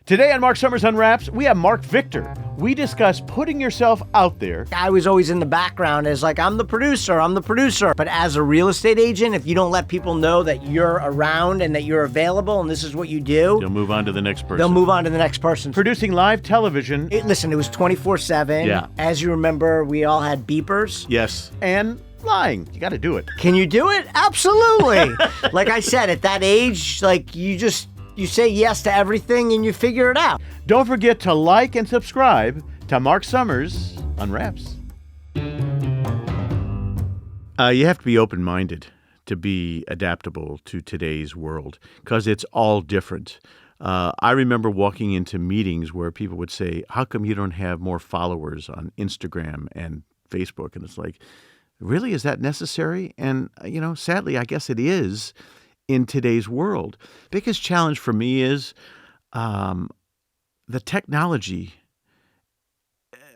Today on Marc Summers Unwraps, we have Marc Victor. We discuss putting yourself out there. I was always in the background as like, I'm the producer. But as a real estate agent, if you don't let people know that you're around and that you're available and this is what you do, They'll move on to the next person. they'll move on to the next person. Producing live television. It was 24/7. Yeah. As you remember, we all had beepers. Yes. And lying. You got to do it. Can you do it? Absolutely. Like I said, at that age, like you say yes to everything and you figure it out. Don't forget to like and subscribe to Marc Summers Unwraps. You have to be open-minded to be adaptable to today's world because it's all different. I remember walking into meetings where people would say, how come you don't have more followers on Instagram and Facebook? And it's like, really, is that necessary? And, sadly, I guess it is in today's world. Biggest challenge for me is the technology.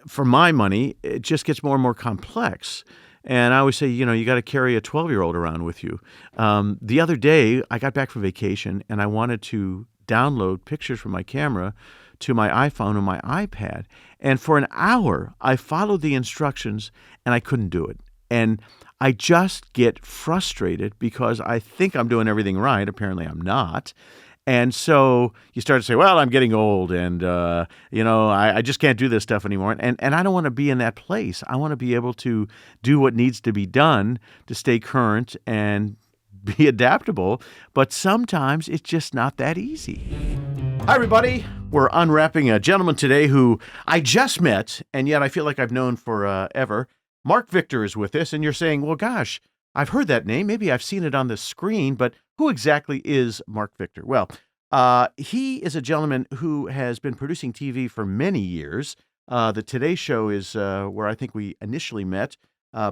For my money, it just gets more and more complex. And I always say, you got to carry a 12-year-old around with you. The other day, I got back from vacation, and I wanted to download pictures from my camera to my iPhone and my iPad. And for an hour, I followed the instructions, and I couldn't do it. And I just get frustrated because I think I'm doing everything right. Apparently, I'm not. And so you start to say, well, I'm getting old and, I just can't do this stuff anymore. And I don't want to be in that place. I want to be able to do what needs to be done to stay current and be adaptable. But sometimes it's just not that easy. Hi, everybody. We're unwrapping a gentleman today who I just met, and yet I feel like I've known forever. Marc Victor is with us, and you're saying, well, gosh, I've heard that name. Maybe I've seen it on the screen, but who exactly is Marc Victor? Well, he is a gentleman who has been producing TV for many years. The Today Show is where I think we initially met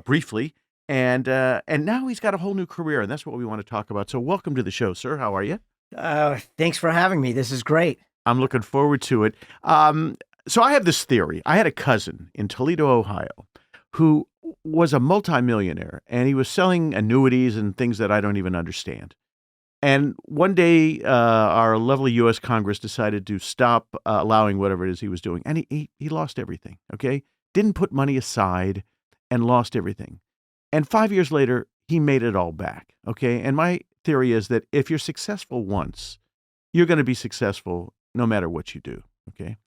briefly, and now he's got a whole new career, and that's what we want to talk about. So welcome to the show, sir. How are you? Thanks for having me. This is great. I'm looking forward to it. So I have this theory. I had a cousin in Toledo, Ohio, who was a multimillionaire, and he was selling annuities and things that I don't even understand. And one day, our lovely U.S. Congress decided to stop allowing whatever it is he was doing, and he lost everything, okay? Didn't put money aside and lost everything. And 5 years later, he made it all back, okay? And my theory is that if you're successful once, you're going to be successful no matter what you do, okay?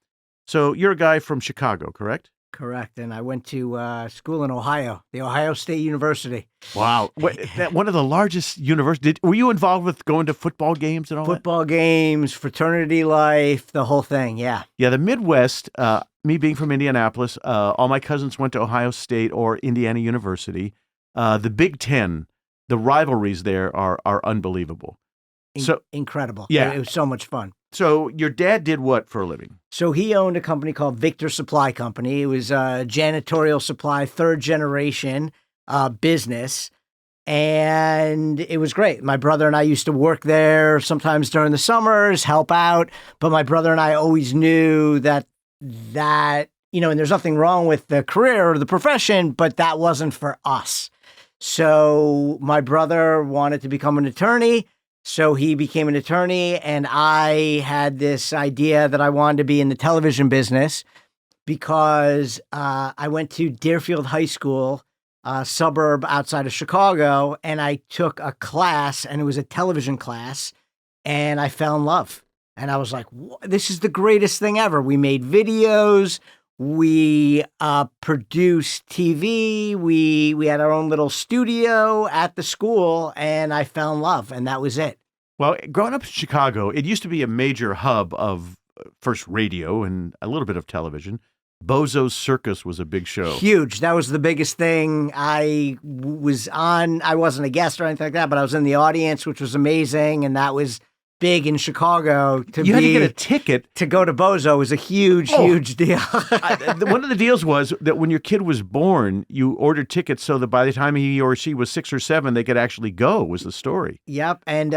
So you're a guy from Chicago, correct? Correct. And I went to school in Ohio, the Ohio State University. Wow. One of the largest universities. Were you involved with going to football games and all Football games, fraternity life, the whole thing. Yeah. Yeah. The Midwest, me being from Indianapolis, all my cousins went to Ohio State or Indiana University. The Big Ten, the rivalries there are unbelitorial. Incredible. Yeah. It was so much fun. So your dad did what for a living? So he owned a company called Victor Supply Company. It was a janitorial supply, third generation business. And it was great. My brother and I used to work there sometimes during the summers, help out. But my brother and I always knew that, and there's nothing wrong with the career or the profession, but that wasn't for us. So my brother wanted to become an attorney. So he became an attorney, and I had this idea that I wanted to be in the television business because I went to Deerfield High School, a suburb outside of Chicago, and I took a class, and it was a television class, and I fell in love. And I was like, this is the greatest thing ever. We made videos. We produced TV. We had our own little studio at the school, and I fell in love, and that was it. Well, growing up in Chicago, it used to be a major hub of first radio and a little bit of television. Bozo's Circus was a big show. Huge. That was the biggest thing. I wasn't a guest or anything like that, but I was in the audience, which was amazing, and that was big in Chicago. You had to get a ticket. To go to Bozo was a huge deal. One of the deals was that when your kid was born, you ordered tickets so that by the time he or she was 6 or 7, they could actually go, was the story. Yep. And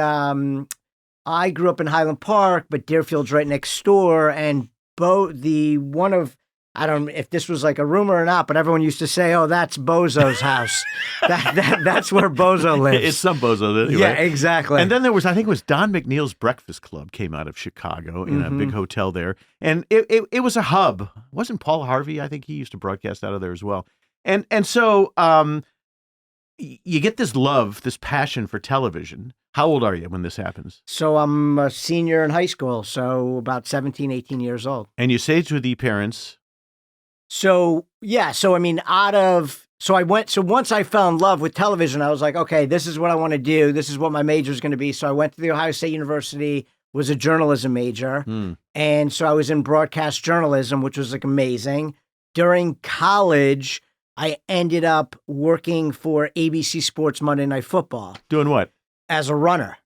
I grew up in Highland Park, but Deerfield's right next door. And one of I don't know if this was like a rumor or not, but everyone used to say, "Oh, that's Bozo's house. That's where Bozo lives." It's some bozo anyway. Yeah, exactly. And then there was, I think it was Don McNeil's Breakfast Club came out of Chicago in a big hotel there. And it was a hub. Wasn't Paul Harvey? I think he used to broadcast out of there as well. And so you get this love, this passion for television. How old are you when this happens? So I'm a senior in high school, so about 17, 18 years old. And you say to the parents, So, yeah. So, I mean, once I fell in love with television, I was like, okay, this is what I want to do. This is what my major is going to be. So I went to the Ohio State University, was a journalism major. And so I was in broadcast journalism, which was like amazing. During college, I ended up working for ABC Sports Monday Night Football. doing what? As a runner.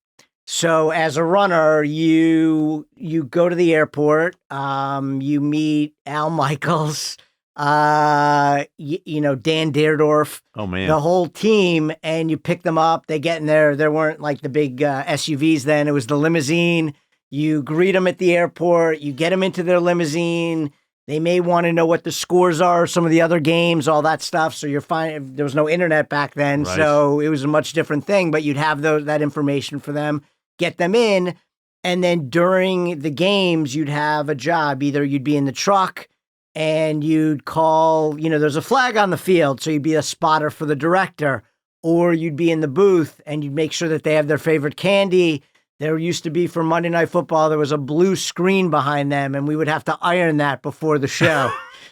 So as a runner, you go to the airport, you meet Al Michaels, Dan Deerdorf, Oh, man. the whole team, and you pick them up. They get in there. There weren't like the big SUVs then. It was the limousine. You greet them at the airport. You get them into their limousine. They may want to know what the scores are, some of the other games, all that stuff. So you're fine. There was no internet back then, Right. so it was a much different thing. But you'd have that information for them, get them in, and then during the games, you'd have a job. Either you'd be in the truck and you'd call. There's a flag on the field, so you'd be a spotter for the director, or you'd be in the booth and you'd make sure that they have their favorite candy. There used to be for Monday Night Football, there was a blue screen behind them, and we would have to iron that before the show.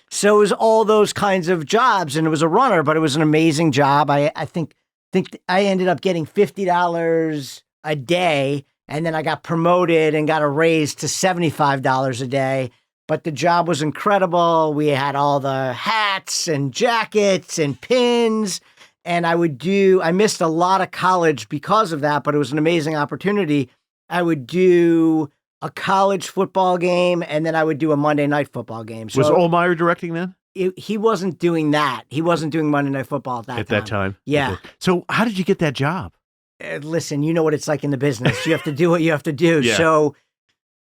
So it was all those kinds of jobs, and it was a runner, but it was an amazing job. I think I ended up getting $50 a day, and then I got promoted and got a raise to $75 a day. But the job was incredible. We had all the hats and jackets and pins. And I missed a lot of college because of that, but it was an amazing opportunity. I would do a college football game, and then I would do a Monday Night Football game. So Was Ohlmeyer directing then? he wasn't doing that. He wasn't doing Monday Night Football at that time. Yeah. Okay. So how did you get that job? Listen, you know what it's like in the business. You have to do what you have to do. Yeah. So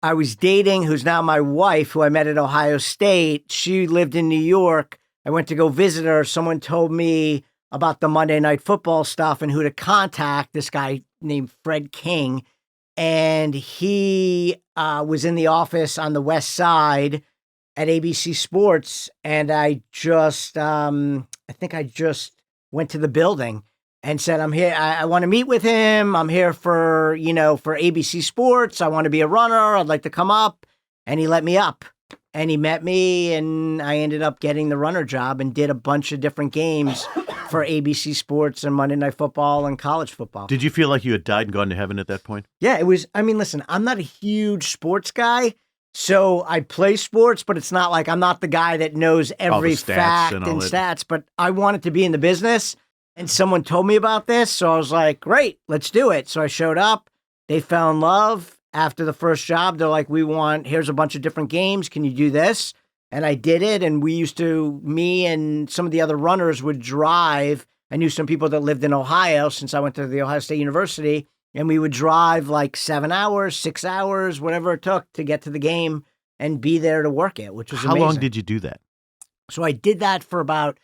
I was dating who's now my wife, who I met at Ohio State. She lived in New York. I went to go visit her. Someone told me about the Monday Night Football stuff and who to contact, this guy named Fred King. And he was in the office on the West Side at ABC Sports. And I think I just went to the building and said, I'm here. I want to meet with him. I'm here for ABC Sports. I want to be a runner. I'd like to come up. And he let me up. And he met me, and I ended up getting the runner job and did a bunch of different games for ABC Sports and Monday Night Football and college football. Did you feel like you had died and gone to heaven at that point? Yeah, it was. I mean, listen, I'm not a huge sports guy, so I play sports, but it's not like I'm not the guy that knows every stats fact and and all that. stats, but I wanted to be in the business, and someone told me about this, so I was like, great, let's do it. So I showed up. They fell in love. After the first job, they're like, here's a bunch of different games. Can you do this? And I did it. And me and some of the other runners would drive. I knew some people that lived in Ohio since I went to the Ohio State University. And we would drive like 7 hours, 6 hours, whatever it took to get to the game and be there to work it, which was amazing. How long did you do that? So I did that for about,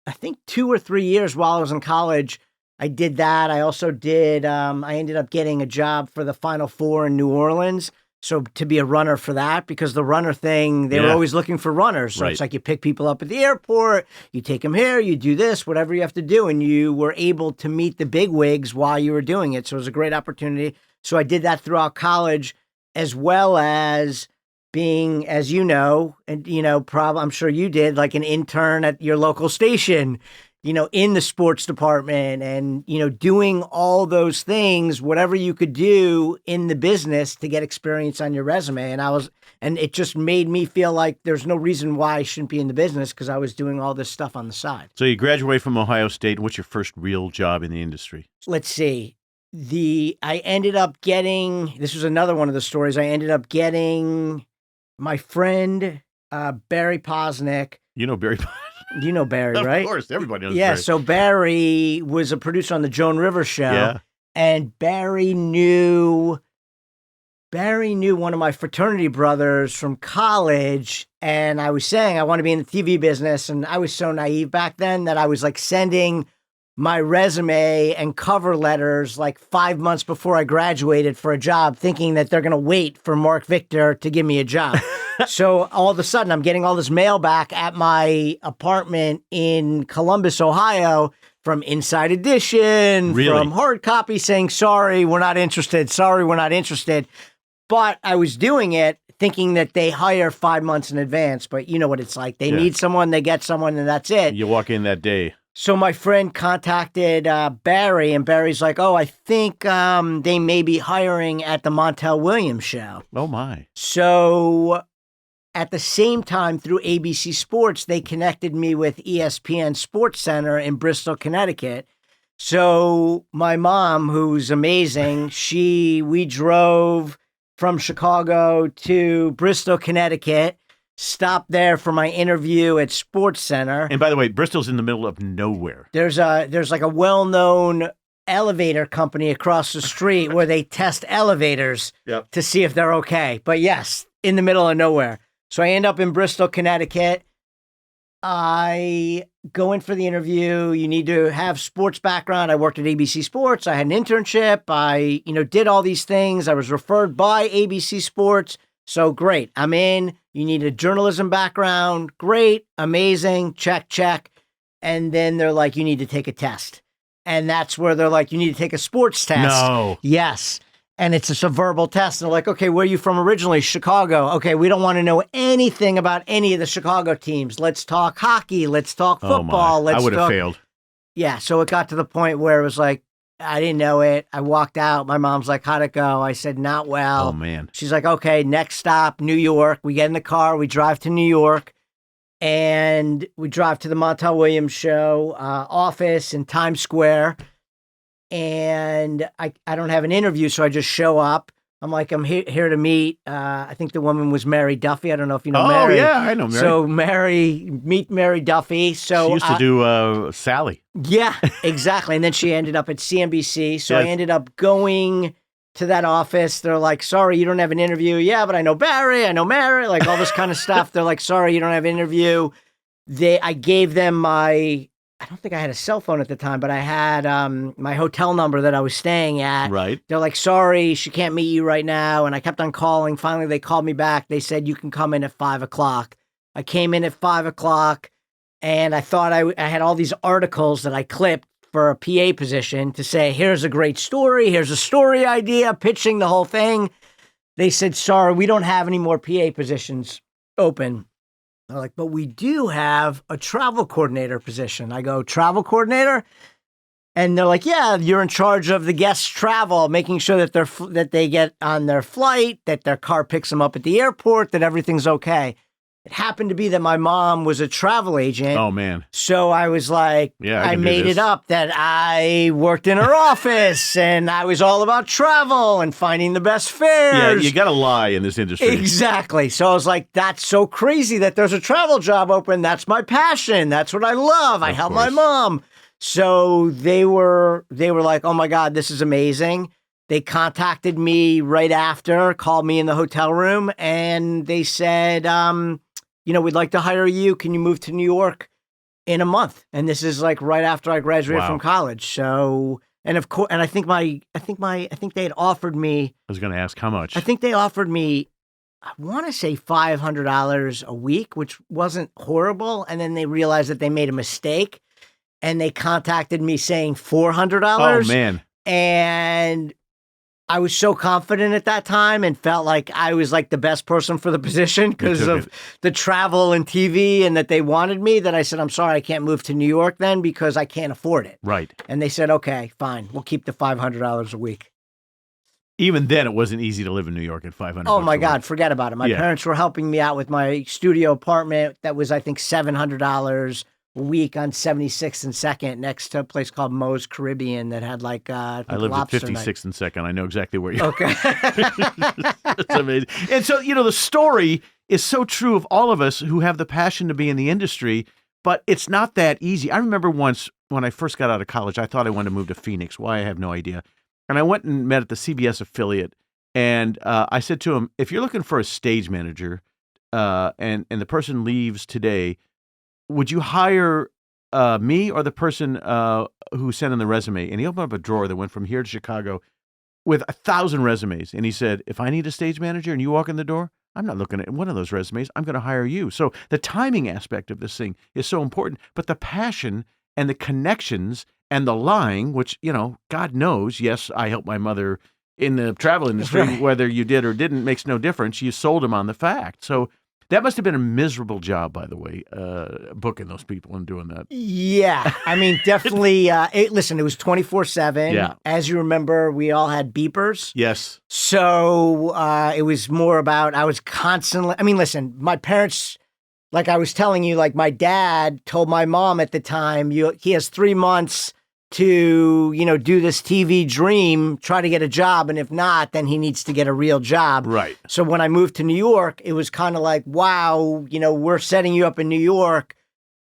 I think 2 or 3 years while I was in college. I did that. I also did, I ended up getting a job for the Final Four in New Orleans. So to be a runner for that, because the runner thing, they were always looking for runners. So it's like you pick people up at the airport, you take them here, you do this, whatever you have to do. And you were able to meet the big wigs while you were doing it. So it was a great opportunity. So I did that throughout college, as well as being, as you know, and, I'm sure you did, like an intern at your local station, in the sports department and, doing all those things, whatever you could do in the business to get experience on your resume. And it just made me feel like there's no reason why I shouldn't be in the business because I was doing all this stuff on the side. So you graduate from Ohio State. What's your first real job in the industry? Let's see. I ended up getting, this was another one of the stories, I ended up getting my friend, Barry Posnick. You know Barry. You know Barry, right? Of course, everybody knows Yeah, Barry. so Barry was a producer on the Joan Rivers show, Yeah. and Barry knew Barry knew one of my fraternity brothers from college, and I was saying I want to be in the TV business, and I was so naive back then that I was like sending my resume and cover letters like 5 months before I graduated for a job, thinking that they're going to wait for Marc Victor to give me a job. So all of a sudden, I'm getting all this mail back at my apartment in Columbus, Ohio, from Inside Edition, from hard copy saying, sorry, we're not interested. Sorry, we're not interested. But I was doing it thinking that they hire 5 months in advance. But you know what it's like. They need someone, they get someone, and that's it. You walk in that day. So my friend contacted Barry, and Barry's like, oh, I think they may be hiring at the Montel Williams show. Oh, my. So at the same time, through ABC Sports, they connected me with ESPN Sports Center in Bristol, Connecticut. So my mom, who's amazing, we drove from Chicago to Bristol, Connecticut, stopped there for my interview at Sports Center. And by the way, Bristol's in the middle of nowhere. There's like a well-known elevator company across the street where they test elevators to see if they're okay. But yes, in the middle of nowhere. So I end up in Bristol, Connecticut. I go in for the interview. You need to have sports background. I worked at ABC Sports. I had an internship. I, did all these things. I was referred by ABC Sports. So great. I'm in. You need a journalism background. Great. Amazing. Check, check. And then they're like, you need to take a test. And that's where they're like, you need to take a sports test. No. Yes. And it's a verbal test. And they're like, okay, where are you from originally? Chicago. Okay, we don't want to know anything about any of the Chicago teams. Let's talk hockey. Let's talk football. I would have failed. Yeah, so it got to the point where it was like, I didn't know it. I walked out. My mom's like, how'd it go? I said, not well. Oh, man. She's like, okay, next stop, New York. We get in the car. We drive to New York. And we drive to the Montel Williams show office in Times Square. And I don't have an interview, so I just show up. I'm like, I'm here to meet. I think the woman was Mary Duffy. I don't know if you know Mary. Oh, yeah, I know Mary. So meet Mary Duffy. So she used to do Sally. Yeah, exactly. And then she ended up at CNBC. So I ended up going to that office. They're like, sorry, you don't have an interview. Yeah, but I know Barry. I know Mary. Like all this kind of stuff. They're like, sorry, you don't have an interview. I gave them I don't think I had a cell phone at the time, but I had my hotel number that I was staying at. Right. They're like, sorry, she can't meet you right now. And I kept on calling. Finally, they called me back. They said, you can come in at 5 o'clock. I came in at 5 o'clock, and I thought I had all these articles that I clipped for a PA position to say, here's a great story. Here's a story idea, pitching the whole thing. They said, sorry, we don't have any more PA positions open. They're like, but we do have a travel coordinator position. I go, travel coordinator? And they're like, yeah, you're in charge of the guests' travel, making sure that they get on their flight, that their car picks them up at the airport, that everything's okay. It happened to be that my mom was a travel agent. Oh, man. So I was like, I made it up that I worked in her office and I was all about travel and finding the best fares. Yeah, you got to lie in this industry. Exactly. So I was like, that's so crazy that there's a travel job open. That's my passion. That's what I love. I help my mom. So they were like, oh my God, this is amazing. They contacted me right after, called me in the hotel room, and they said, we'd like to hire you. Can you move to New York in a month? And this is like right after I graduated from college. So, and of course, and I think they had offered me. I was going to ask how much. I think they offered me, I want to say $500 a week, which wasn't horrible. And then they realized that they made a mistake, and they contacted me saying $400. Oh man! And I was so confident at that time and felt like I was like the best person for the position because of the travel and TV and that they wanted me, that I said, I'm sorry, I can't move to New York then because I can't afford it. Right. And they said, okay, fine. We'll keep the $500 a week. Even then, it wasn't easy to live in New York at $500. Oh my God, forget about it. My parents were helping me out with my studio apartment that was, I think, $700 a week on 76th and 2nd next to a place called Moe's Caribbean that had like I lived at 56th and 2nd. I know exactly where you're. Okay. That's amazing. And so, the story is so true of all of us who have the passion to be in the industry, but it's not that easy. I remember once when I first got out of college, I thought I wanted to move to Phoenix. Why? I have no idea. And I went and met at the CBS affiliate And I said to him, if you're looking for a stage manager and the person leaves today, would you hire me or the person who sent in the resume? And he opened up a drawer that went from here to Chicago with 1,000 resumes. And he said, if I need a stage manager and you walk in the door, I'm not looking at one of those resumes. I'm going to hire you. So the timing aspect of this thing is so important, but the passion and the connections and the lying, which, God knows, yes, I helped my mother in the travel industry, Right. whether you did or didn't makes no difference. You sold him on the fact. So that must have been a miserable job, by the way, booking those people and doing that. Yeah. I mean, definitely. Listen, it was 24/7. Yeah. As you remember, we all had beepers. Yes. So it was more about, I was constantly, listen, my parents, like I was telling you, like my dad told my mom at the time, he has 3 months to, do this TV dream, try to get a job. And if not, then he needs to get a real job. Right. So when I moved to New York, it was kind of like, wow, we're setting you up in New York.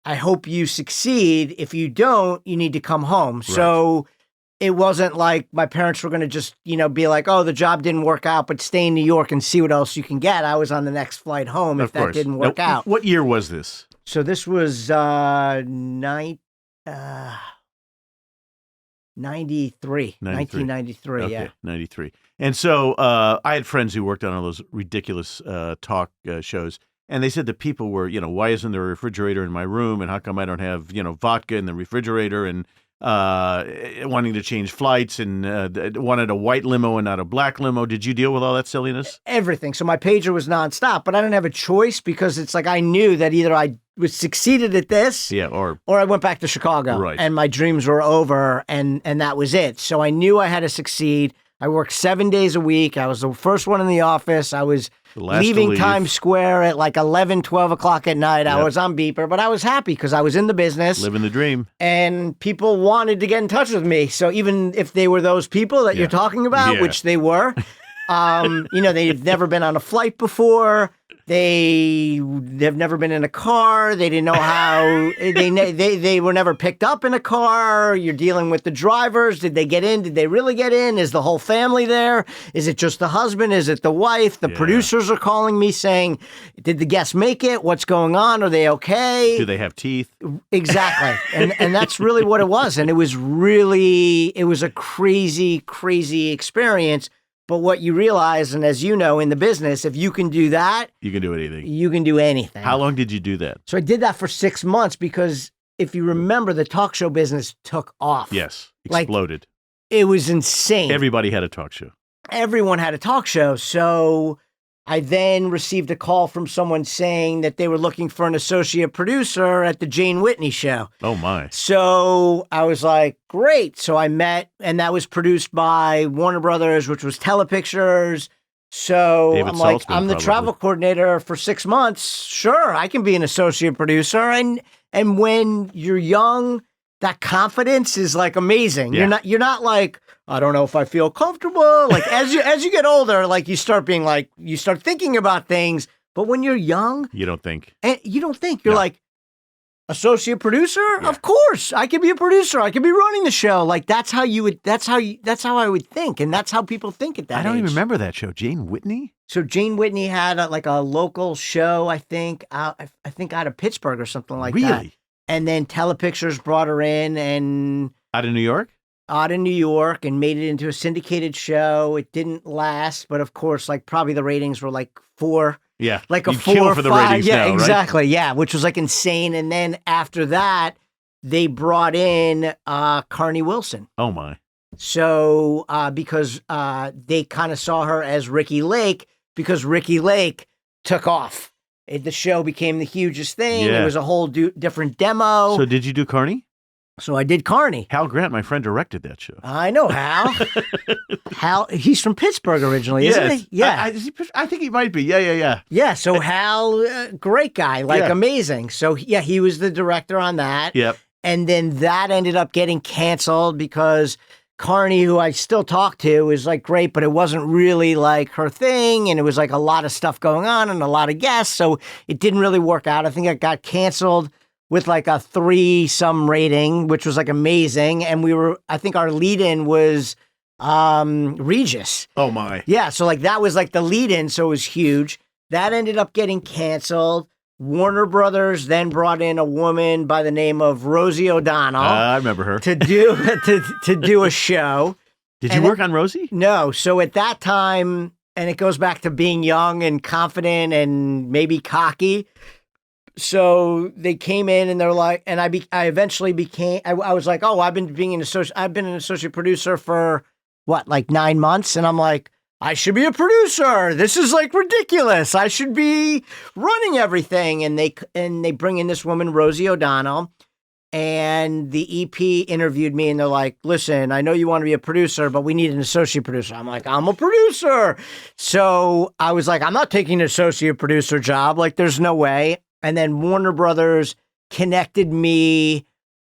I hope you succeed. If you don't, you need to come home. Right. So it wasn't like my parents were going to just, be like, oh, the job didn't work out, but stay in New York and see what else you can get. I was on the next flight home if that didn't work out. What year was this? So this was 93. 1993, Okay, yeah. 93. And so I had friends who worked on all those ridiculous talk shows, and they said that people were, why isn't there a refrigerator in my room, and how come I don't have, vodka in the refrigerator, and wanting to change flights, and wanted a white limo and not a black limo. Did you deal with all that silliness? Everything. So my pager was nonstop, but I didn't have a choice because it's like I knew that either I was succeeded at this, or I went back to Chicago, Right. and my dreams were over, and that was it. So I knew I had to succeed. I worked 7 days a week. I was the first one in the office. I was leaving Times Square at like 11, 12 o'clock at night. I was on beeper, but I was happy because I was in the business. Living the dream. And people wanted to get in touch with me. So even if they were those people that you're talking about, which they were, they've never been on a flight before. They've never been in a car. They didn't know how. They were never picked up in a car. You're dealing with the drivers. Did they get in? Did they really get in? Is the whole family there? Is it just the husband? Is it the wife? The producers are calling me saying, "Did the guests make it? What's going on? Are they okay? Do they have teeth?" Exactly, and that's really what it was. And it was a crazy, crazy experience. But what you realize, and as you know, in the business, if you can do that, you can do anything. You can do anything. How long did you do that? So I did that for 6 months because if you remember, the talk show business took off. Yes, exploded. It was insane. Everybody had a talk show. Everyone had a talk show. So I then received a call from someone saying that they were looking for an associate producer at the Jane Whitney show. Oh, my. So I was like, great. So I met, and that was produced by Warner Brothers, which was Telepictures. So David I'm like, Saltzman, I'm the probably. travel coordinator for 6 months. Sure, I can be an associate producer. And when you're young, that confidence is like amazing. Yeah. You're not like, I don't know if I feel comfortable. Like as you get older, like you start thinking about things. But when you're young, You don't think. and you don't think you're No. like associate producer. Yeah. Of course, I could be a producer. I could be running the show. Like that's how I would think, and that's how people think at that I don't even age. remember that show. Jane Whitney? So Jane Whitney had a local show, I think out of Pittsburgh or something like that. Really? And then Telepictures brought her in and Out of New York? out in New York and made it into a syndicated show. It didn't last, but of course, like probably the ratings were like 4. Yeah. Like a You'd 4 kill or for the 5. ratings Yeah, now, right? exactly. Yeah, which was like insane. And then after that, they brought in Carney Wilson. Oh, my. So because they kind of saw her as Ricky Lake, because Ricky Lake took off. The show became the hugest thing. Yeah. It was a whole different demo. So did you do Carney? So I did Carney. Hal Grant, my friend, directed that show. I know Hal. Hal, he's from Pittsburgh originally, isn't he? Yeah. I think he might be. Yeah. Yeah, so Hal, great guy, like Yeah. amazing. So yeah, he was the director on that. Yep. And then that ended up getting canceled because Carney, who I still talk to, is like great, but it wasn't really like her thing. And it was like a lot of stuff going on and a lot of guests. So it didn't really work out. I think it got canceled with like a 3-some rating, which was like amazing. And I think our lead-in was Regis. Oh my. Yeah, so like that was like the lead-in, so it was huge. That ended up getting canceled. Warner Brothers then brought in a woman by the name of Rosie O'Donnell I remember her. to do to do a show. Did you work on Rosie? No. So at that time, and it goes back to being young and confident and maybe cocky. So they came in and they're like, and I eventually became, I was like, oh, I've been an associate producer for what, like 9 months. And I'm like, I should be a producer. This is like ridiculous. I should be running everything. And they bring in this woman, Rosie O'Donnell, and the EP interviewed me and they're like, listen, I know you want to be a producer, but we need an associate producer. I'm like, I'm a producer. So I was like, I'm not taking an associate producer job. Like, there's no way. And then Warner Brothers connected me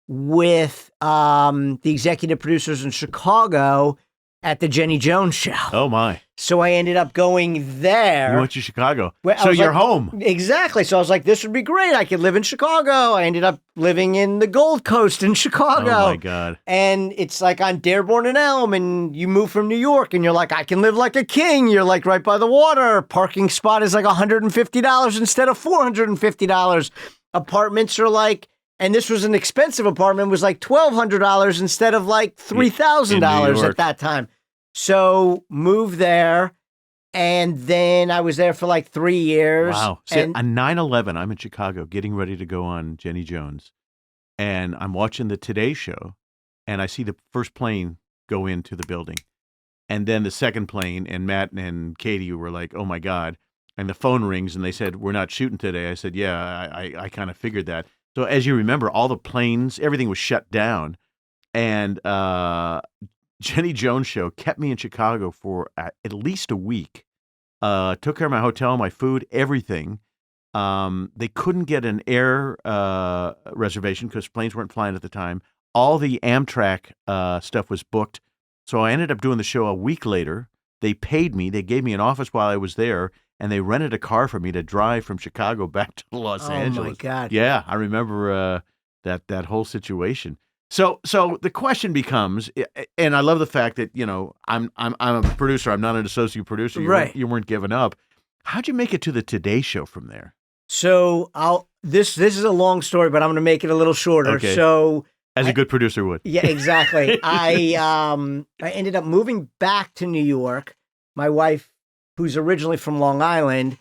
with the executive producers in Chicago at the Jenny Jones show. Oh my. So I ended up going there. You went to Chicago. Well, so you're home. Exactly. So I was like, this would be great. I could live in Chicago. I ended up living in the Gold Coast in Chicago. Oh my God. And it's like on Dearborn and Elm, and you move from New York and you're like, I can live like a king. You're like right by the water. Parking spot is like $150 instead of $450. Apartments are like, and this was an expensive apartment, was like $1,200 instead of like $3,000 at that time. So moved there, and then I was there for like 3 years. Wow. So on 9/11, I'm in Chicago getting ready to go on Jenny Jones, and I'm watching the Today Show, and I see the first plane go into the building, and then the second plane, and Matt and Katie were like, oh my God. And the phone rings, and they said, we're not shooting today. I said, yeah, I kind of figured that. So as you remember, all the planes, everything was shut down, and Jenny Jones show kept me in Chicago for at least a week. Took care of my hotel, my food, everything. They couldn't get an air reservation because planes weren't flying at the time. All the Amtrak stuff was booked. So I ended up doing the show a week later. They paid me. They gave me an office while I was there, and they rented a car for me to drive from Chicago back to Los Angeles. Oh my God. Yeah, I remember that whole situation. So the question becomes, and I love the fact that, you know, I'm a producer. I'm not an associate producer. Right. You weren't giving up. How'd you make it to the Today Show from there? So this is a long story, but I'm going to make it a little shorter. Okay. So As a good producer would. yeah, exactly. I ended up moving back to New York. My wife, who's originally from Long Island,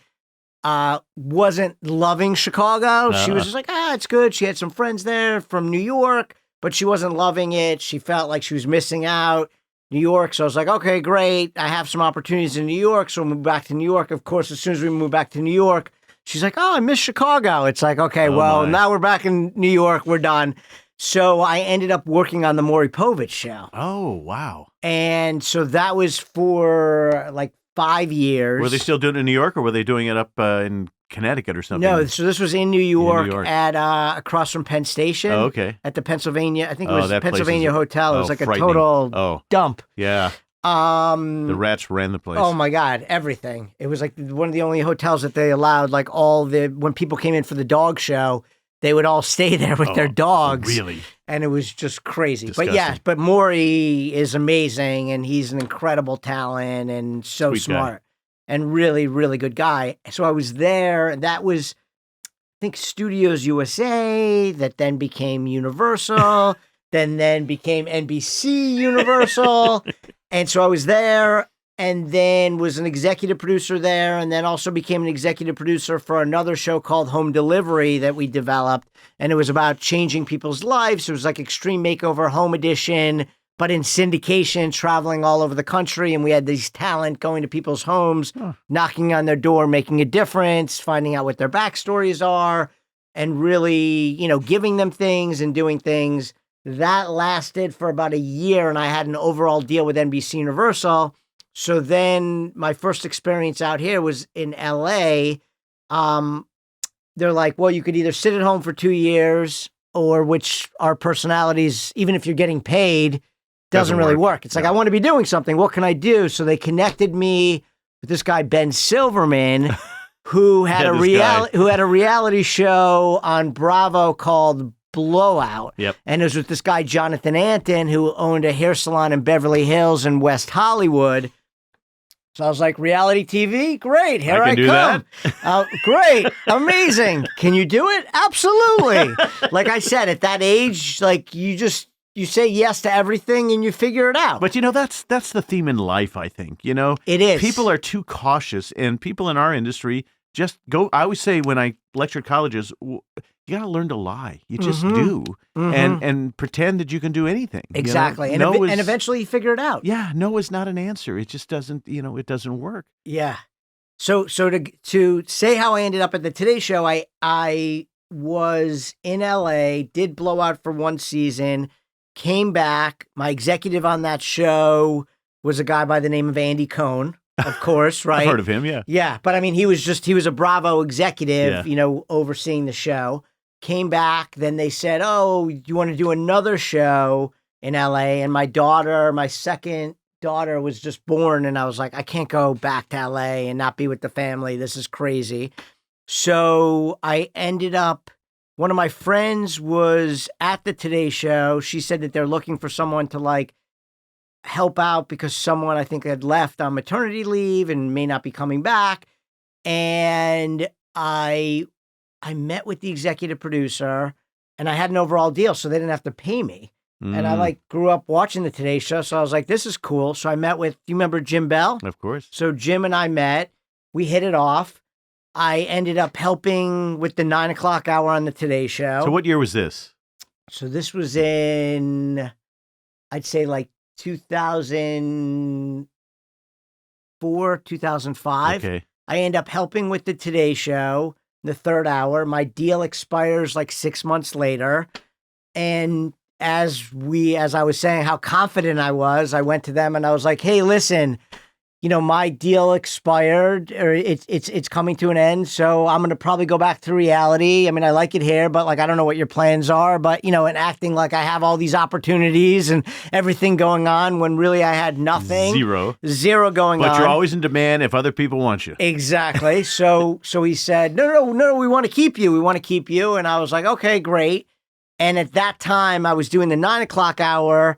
wasn't loving Chicago. She was just like, it's good. She had some friends there from New York, but she wasn't loving it. She felt like she was missing out. New York. So I was like, okay, great. I have some opportunities in New York. So we'll move back to New York. Of course, as soon as we move back to New York, she's like, oh, I miss Chicago. It's like, okay, now we're back in New York. We're done. So I ended up working on the Maury Povich show. Oh, wow. And so that was for like 5 years. Were they still doing it in New York, or were they doing it up in Connecticut or something? No, so this was in New York, at across from Penn Station. Oh, okay. At the Pennsylvania, I think it was that Pennsylvania Hotel. It was like a frightening. total dump. Yeah. The rats ran the place. Oh my God, everything. It was like one of the only hotels that they allowed, like when people came in for the dog show, they would all stay there with their dogs. Really? And it was just crazy. Disgusting. But yeah, but Maury is amazing, and he's an incredible talent and so Sweet smart guy. and really, really good guy. So I was there, and that was, I think, Studios USA, that then became Universal, then became NBC Universal. And so I was there, and then was an executive producer there, and then also became an executive producer for another show called Home Delivery that we developed. And it was about changing people's lives. It was like Extreme Makeover Home Edition, but in syndication, traveling all over the country. And we had these talent going to people's homes, knocking on their door, making a difference, finding out what their backstories are, and really, giving them things and doing things. That lasted for about a year, and I had an overall deal with NBC Universal. So then my first experience out here was in LA. They're like, well, you could either sit at home for 2 years, or which our personalities, even if you're getting paid, doesn't really work. It's like, I want to be doing something. What can I do? So they connected me with this guy, Ben Silverman, who had a reality show on Bravo called blowout. Yep. And it was with this guy, Jonathan Anton, who owned a hair salon in Beverly Hills and West Hollywood. So I was like, reality TV? Great. Here I can do come. that. Great. Amazing. Can you do it? Absolutely. Like I said, at that age, like you say yes to everything and you figure it out. But that's the theme in life, I think. It is. People are too cautious, and people in our industry just go. I always say when I lecture colleges, you got to learn to lie. You just do, and pretend that you can do anything. Exactly, and eventually you figure it out. Yeah, no is not an answer. It just doesn't. It doesn't work. Yeah. So to say how I ended up at the Today Show, I was in LA, did Blowout for one season, came back. My executive on that show was a guy by the name of Andy Cohen. Of course, right? I've heard of him, yeah. Yeah, but I mean, he was a Bravo executive, overseeing the show. Came back, then they said, oh, you want to do another show in LA? And my second daughter was just born, and I was like, I can't go back to LA and not be with the family. This is crazy. So I ended up, one of my friends was at the Today Show. She said that they're looking for someone to help out because someone I think had left on maternity leave and may not be coming back. And I met with the executive producer and I had an overall deal, so they didn't have to pay me. And I grew up watching the Today Show. So I was like, this is cool. So I met with, do you remember Jim Bell? Of course. So Jim and I met, we hit it off. I ended up helping with the 9 o'clock hour on the Today Show. So what year was this? So this was in, I'd say 2004, 2005. Okay. I end up helping with the Today Show, the third hour. My deal expires 6 months later. And as I was saying how confident I was, I went to them and I was like, hey, listen, my deal expired, or it's coming to an end. So I'm going to probably go back to reality. I mean, I like it here, but I don't know what your plans are, but and acting like I have all these opportunities and everything going on when really I had nothing. Zero going on. But you're always in demand if other people want you. Exactly. So he said, no, we want to keep you. We want to keep you. And I was like, okay, great. And at that time I was doing the 9 o'clock hour.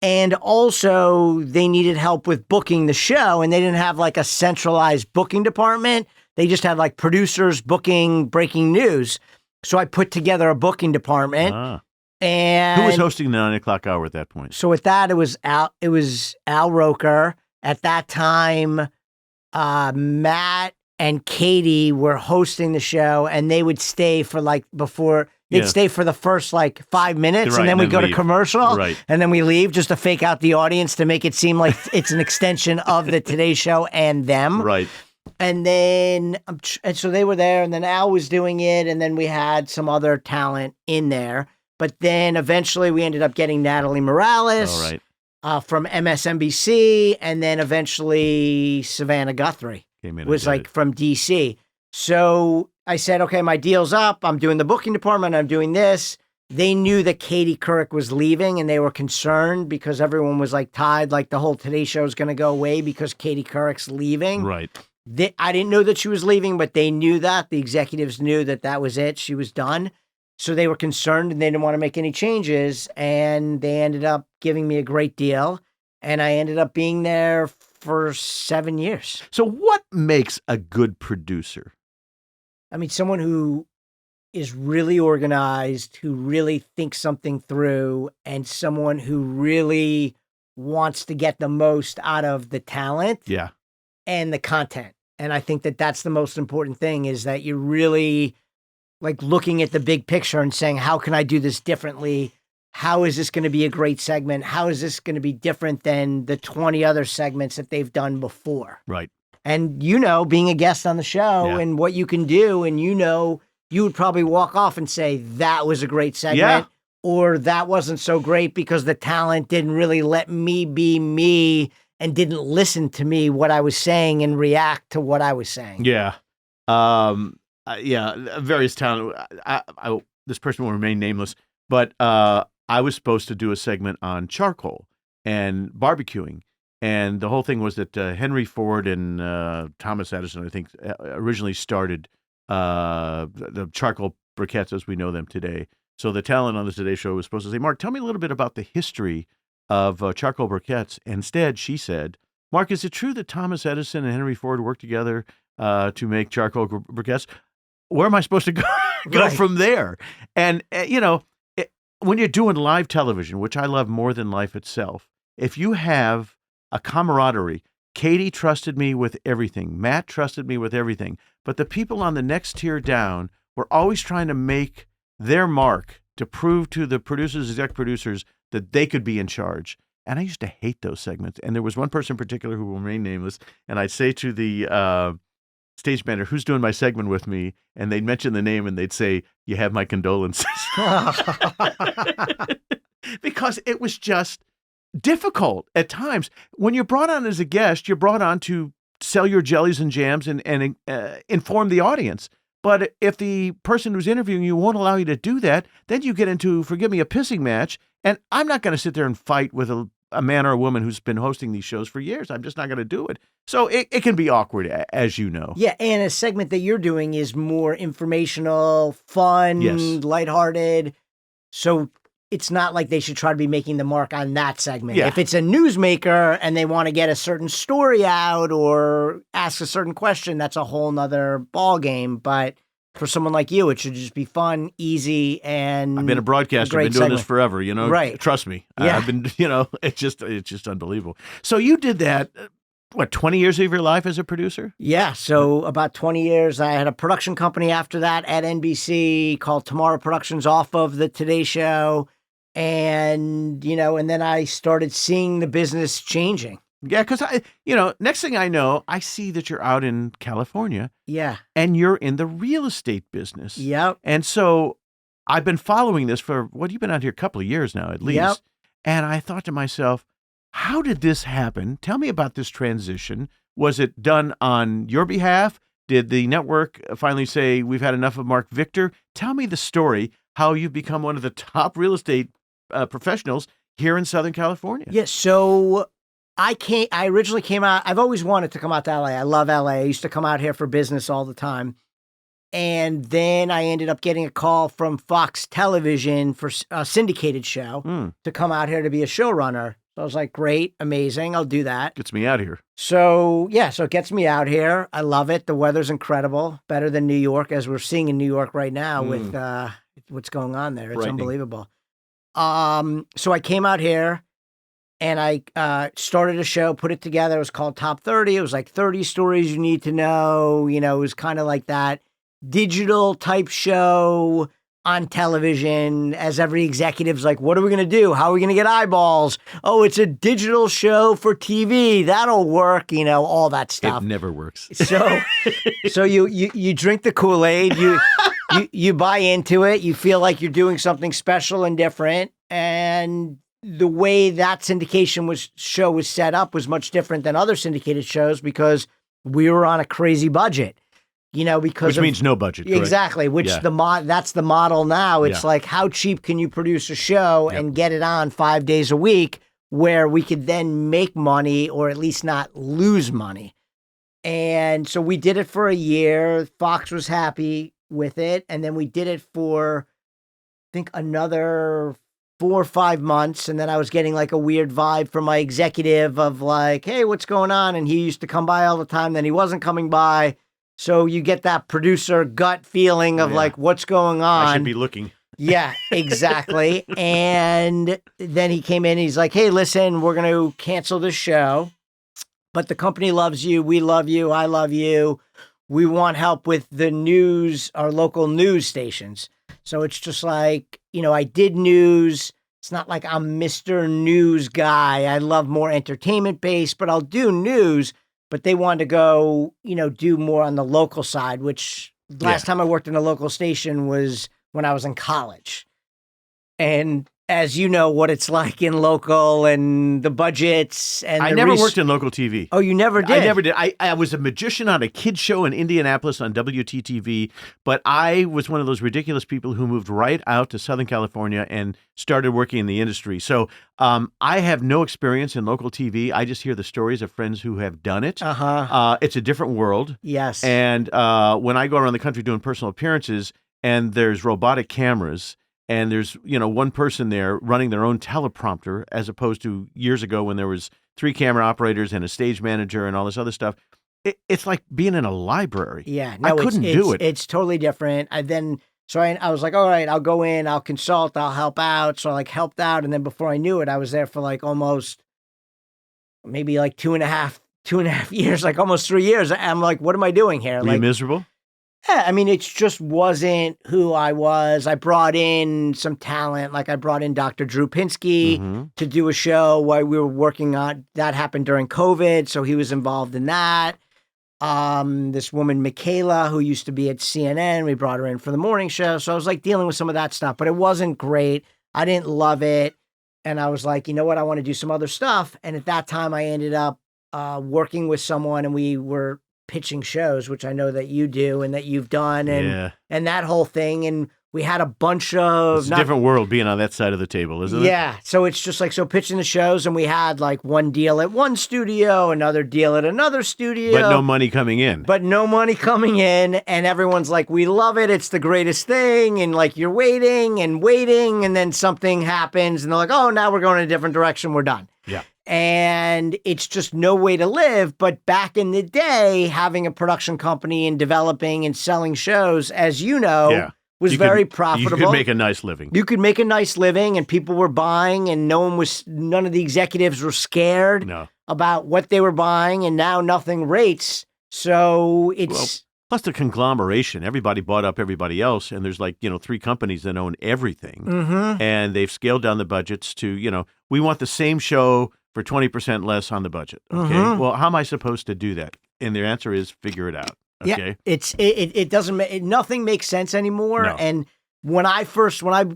And also they needed help with booking the show, and they didn't have a centralized booking department. They just had producers booking breaking news. So I put together a booking department. And who was hosting the 9 o'clock hour at that point? So with that, it was Al Roker. At that time, Matt and Katie were hosting the show, and they would stay for before. They'd stay for the first 5 minutes, right, and then we go leave. to commercial, right. And then we leave just to fake out the audience to make it seem like it's an extension of the Today Show and them. Right. And then, and so they were there, and then Al was doing it, and then we had some other talent in there. But then eventually we ended up getting Natalie Morales from MSNBC, and then eventually Savannah Guthrie was from DC. So I said, okay, my deal's up. I'm doing the booking department. I'm doing this. They knew that Katie Couric was leaving, and they were concerned because everyone was tied, the whole Today Show is going to go away because Katie Couric's leaving. Right. I didn't know that she was leaving, but they knew that. The executives knew that was it. She was done. So they were concerned, and they didn't want to make any changes. And they ended up giving me a great deal. And I ended up being there for 7 years. So what makes a good producer? I mean, someone who is really organized, who really thinks something through, and someone who really wants to get the most out of the talent and the content. And I think that that's the most important thing, is that you're really looking at the big picture and saying, how can I do this differently? How is this going to be a great segment? How is this going to be different than the 20 other segments that they've done before? Right. And, being a guest on the show and what you can do, and you would probably walk off and say, that was a great segment, or that wasn't so great because the talent didn't really let me be me and didn't listen to me, what I was saying, and react to what I was saying. Yeah. Various talent. This person will remain nameless, but I was supposed to do a segment on charcoal and barbecuing. And the whole thing was that Henry Ford and Thomas Edison, I think, originally started the charcoal briquettes as we know them today. So the talent on the Today Show was supposed to say, Mark, tell me a little bit about the history of charcoal briquettes. Instead, she said, Mark, is it true that Thomas Edison and Henry Ford worked together to make charcoal briquettes? Where am I supposed to go Right. from there? And, when you're doing live television, which I love more than life itself, if you have a camaraderie, Katie trusted me with everything. Matt trusted me with everything. But the people on the next tier down were always trying to make their mark to prove to the producers, exec producers, that they could be in charge. And I used to hate those segments. And there was one person in particular who will remain nameless. And I'd say to the stage manager, who's doing my segment with me? And they'd mention the name and they'd say, you have my condolences. Because it was just difficult at times. When you're brought on as a guest, you're brought on to sell your jellies and jams and inform the audience. But if the person who's interviewing you won't allow you to do that, then you get into, forgive me, a pissing match. And I'm not going to sit there and fight with a man or a woman who's been hosting these shows for years. I'm just not going to do it. So it can be awkward, as you know. Yeah, and a segment that you're doing is more informational, fun, Yes. lighthearted. So it's not like they should try to be making the mark on that segment. Yeah. If it's a newsmaker and they want to get a certain story out or ask a certain question, that's a whole nother ball game. But for someone like you, it should just be fun, easy, and I've been a broadcaster. I've been doing this forever, Right. Trust me. Yeah. I've been, it's just unbelievable. So you did that, 20 years of your life as a producer? Yeah, so about 20 years. I had a production company after that at NBC called Tomorrow Productions off of the Today Show. And, and then I started seeing the business changing. Yeah, because next thing I know, I see that you're out in California. Yeah. And you're in the real estate business. Yep. And so I've been following this for, you've been out here a couple of years now, at least. Yep. And I thought to myself, how did this happen? Tell me about this transition. Was it done on your behalf? Did the network finally say, we've had enough of Marc Victor? Tell me the story, how you've become one of the top real estate professionals here in Southern California. Yeah, so I originally came out, I've always wanted to come out to LA. I love LA. I used to come out here for business all the time. And then I ended up getting a call from Fox Television for a syndicated show to come out here to be a showrunner. So I was like, great, amazing, I'll do that. Gets me out of here. So it gets me out here. I love it. The weather's incredible, better than New York, as we're seeing in New York right now with what's going on there. It's Frightening. Unbelievable. So I came out here and I started a show, put it together. It was called Top 30. It was like 30 stories you need to know. It was kind of like that digital type show on television, as every executive's like, what are we going to do? How are we going to get eyeballs? Oh, it's a digital show for TV. That'll work, all that stuff. It never works. So you drink the Kool-Aid, you buy into it, you feel like you're doing something special and different. And the way that syndication show was set up was much different than other syndicated shows because we were on a crazy budget. Which means no budget. Correct? Exactly. Which that's the model now. It's like, how cheap can you produce a show and get it on 5 days a week where we could then make money or at least not lose money? And so we did it for a year. Fox was happy with it. And then we did it for, I think, another 4 or 5 months. And then I was getting like a weird vibe from my executive of like, hey, what's going on? And he used to come by all the time. Then he wasn't coming by. So you get that producer gut feeling of like, what's going on? I should be looking. Yeah, exactly. And then he came in and he's like, hey, listen, we're going to cancel this show, but the company loves you. We love you. I love you. We want help with the news, our local news stations. So it's just like, I did news. It's not like I'm Mr. News guy. I love more entertainment based, but I'll do news. But they wanted to go, do more on the local side, which last time I worked in a local station was when I was in college. And as you know, what it's like in local and the budgets and I never worked in local TV. Oh, you never did? I never did. I was a magician on a kid show in Indianapolis on WTTV, but I was one of those ridiculous people who moved right out to Southern California and started working in the industry. So I have no experience in local TV. I just hear the stories of friends who have done it. It's a different world. Yes. And when I go around the country doing personal appearances and there's robotic cameras, and there's, one person there running their own teleprompter, as opposed to years ago when there was 3 camera operators and a stage manager and all this other stuff. It's like being in a library. Yeah, I no, couldn't do it. It's totally different. I was like, all right, I'll go in, I'll consult, I'll help out. So I like helped out, and then before I knew it, I was there for like almost maybe like two and a half years, like almost 3 years. I'm like, what am I doing here? Were you miserable? Yeah, I mean, it just wasn't who I was. I brought in some talent. Like I brought in Dr. Drew Pinsky to do a show while we were working on, that happened during COVID. So he was involved in that. This woman, Michaela, who used to be at CNN, we brought her in for the morning show. So I was like dealing with some of that stuff, but it wasn't great. I didn't love it. And I was like, you know what? I want to do some other stuff. And at that time I ended up working with someone, and we were pitching shows, which I know that you do and that you've done, and that whole thing. And we had a bunch of... It's a different world being on that side of the table, isn't it? Yeah. So it's just like, pitching the shows, and we had like one deal at one studio, another deal at another studio. But no money coming in. And everyone's like, we love it. It's the greatest thing. And like, you're waiting, and then something happens, and they're like, oh, now we're going in a different direction. We're done. Yeah. And it's just no way to live. But back in the day, having a production company and developing and selling shows, as you know, was very profitable. You could make a nice living. You could make a nice living, and people were buying, and none of the executives were scared about what they were buying, and now nothing rates. So it's... Plus the conglomeration. Everybody bought up everybody else, and there's like, 3 companies that own everything. And they've scaled down the budgets to, we want the same show for 20% less on the budget. Okay. Well, how am I supposed to do that? And their answer is figure it out. Okay. Yeah, it doesn't nothing makes sense anymore. No. And when I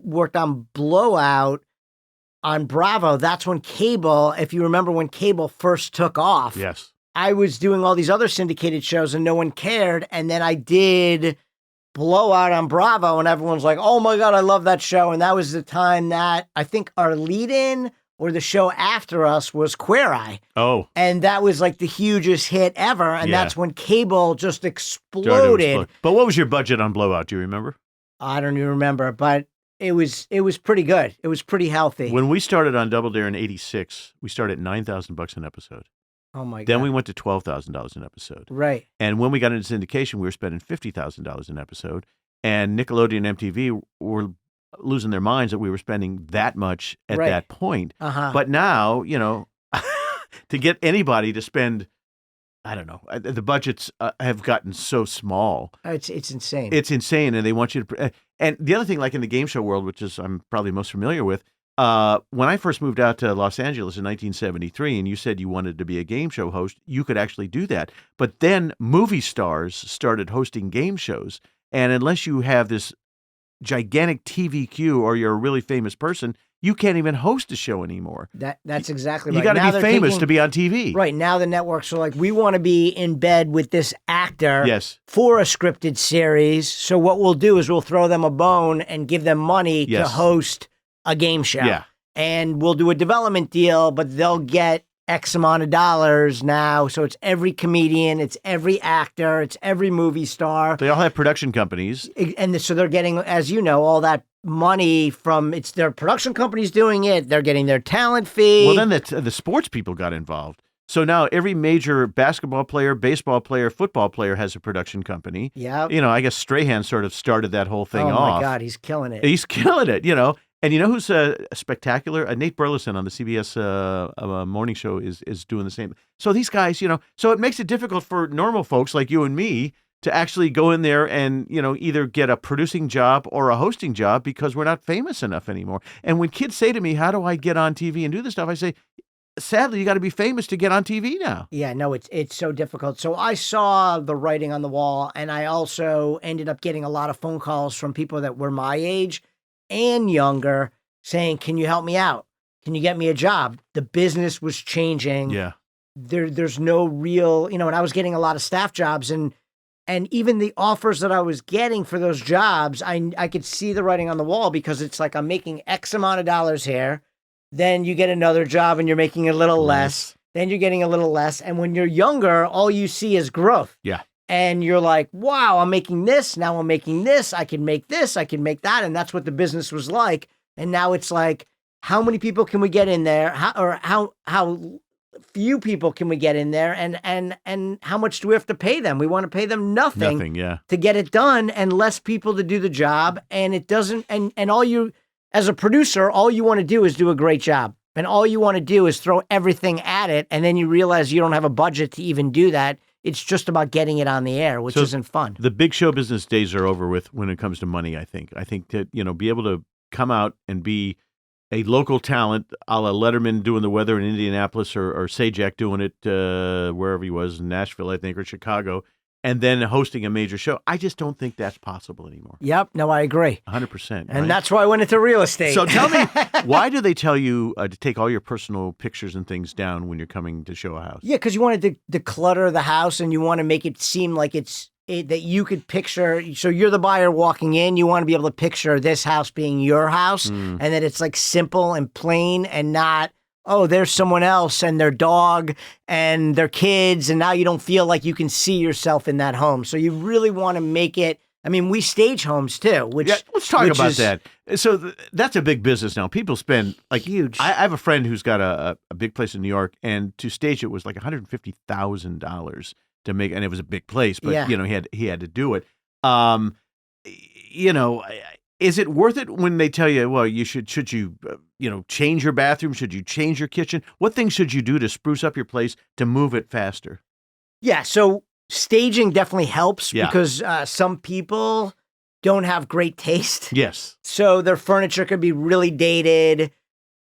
worked on Blowout on Bravo, that's when cable, if you remember when cable first took off. Yes. I was doing all these other syndicated shows and no one cared. And then I did Blowout on Bravo, and everyone's like, oh my God, I love that show. And that was the time that I think our lead-in or the show after us was Queer Eye. Oh. And that was like the hugest hit ever. And that's when cable just exploded. But what was your budget on Blowout? Do you remember? I don't even remember, but it was pretty good. It was pretty healthy. When we started on Double Dare in '86, we started at $9,000 an episode. Oh my God. Then we went to $12,000 an episode. Right. And when we got into syndication, we were spending $50,000 an episode. And Nickelodeon and MTV were losing their minds that we were spending that much at that point. But now, to get anybody to spend, I don't know, the budgets have gotten so small. It's insane. It's insane. And they want you to, and the other thing, like in the game show world, which is I'm probably most familiar with, when I first moved out to Los Angeles in 1973, and you said you wanted to be a game show host, you could actually do that. But then movie stars started hosting game shows. And unless you have this gigantic TV queue or you're a really famous person, you can't even host a show anymore. That's exactly right. You got to be famous to be on TV. Right. Now the networks are like, we want to be in bed with this actor for a scripted series. So what we'll do is we'll throw them a bone and give them money to host a game show. Yeah. And we'll do a development deal, but they'll get X amount of dollars now. So it's every comedian, it's every actor, it's every movie star. They all have production companies. And so they're getting, as you know, all that money from, it's their production companies doing it. They're getting their talent fee. Well, then the sports people got involved. So now every major basketball player, baseball player, football player has a production company. Yeah. I guess Strahan sort of started that whole thing off. Oh my God, he's killing it. He's killing it, And you know who's spectacular? Nate Burleson on the CBS morning show is doing the same. So these guys, so it makes it difficult for normal folks like you and me to actually go in there and, either get a producing job or a hosting job because we're not famous enough anymore. And when kids say to me, how do I get on TV and do this stuff? I say, sadly, you got to be famous to get on TV now. Yeah, no, it's so difficult. So I saw the writing on the wall, and I also ended up getting a lot of phone calls from people that were my age and younger saying, can you help me out? Can you get me a job? The business was changing. Yeah. There's no real, and I was getting a lot of staff jobs, and even the offers that I was getting for those jobs, I could see the writing on the wall, because it's like, I'm making X amount of dollars here. Then you get another job and you're making a little less. Then you're getting a little less. And when you're younger, all you see is growth. Yeah. and you're like, wow, I'm making this. Now I'm making this. I can make this. I can make that. And that's what the business was like. And now it's like, how many people can we get in there? How few people can we get in there? And how much do we have to pay them? We want to pay them nothing to get it done, and less people to do the job. And it doesn't, and all you, as a producer, all you want to do is do a great job. And all you want to do is throw everything at it. And then you realize you don't have a budget to even do that. It's just about getting it on the air, which isn't fun. The big show business days are over with when it comes to money, I think. I think that, be able to come out and be a local talent, a la Letterman doing the weather in Indianapolis, or Sajak doing it wherever he was, in Nashville, I think, or Chicago, and then hosting a major show. I just don't think that's possible anymore. Yep. No, I agree. 100%. And that's why I went into real estate. So tell me, why do they tell you to take all your personal pictures and things down when you're coming to show a house? Yeah, because you want to declutter the house, and you want to make it seem like that you could picture. So you're the buyer walking in. You want to be able to picture this house being your house, and that it's like simple and plain, and not, oh, there's someone else and their dog and their kids, and now you don't feel like you can see yourself in that home. So you really want to make it. I mean, we stage homes too. Let's talk about that. So that's a big business now. People spend like huge. I have a friend who's got a big place in New York, and to stage it was like $150,000 to make, and it was a big place, but he had to do it. Is it worth it when they tell you, well, should you change your bathroom? Should you change your kitchen? What things should you do to spruce up your place to move it faster? Yeah. So staging definitely helps because some people don't have great taste. Yes. So their furniture could be really dated,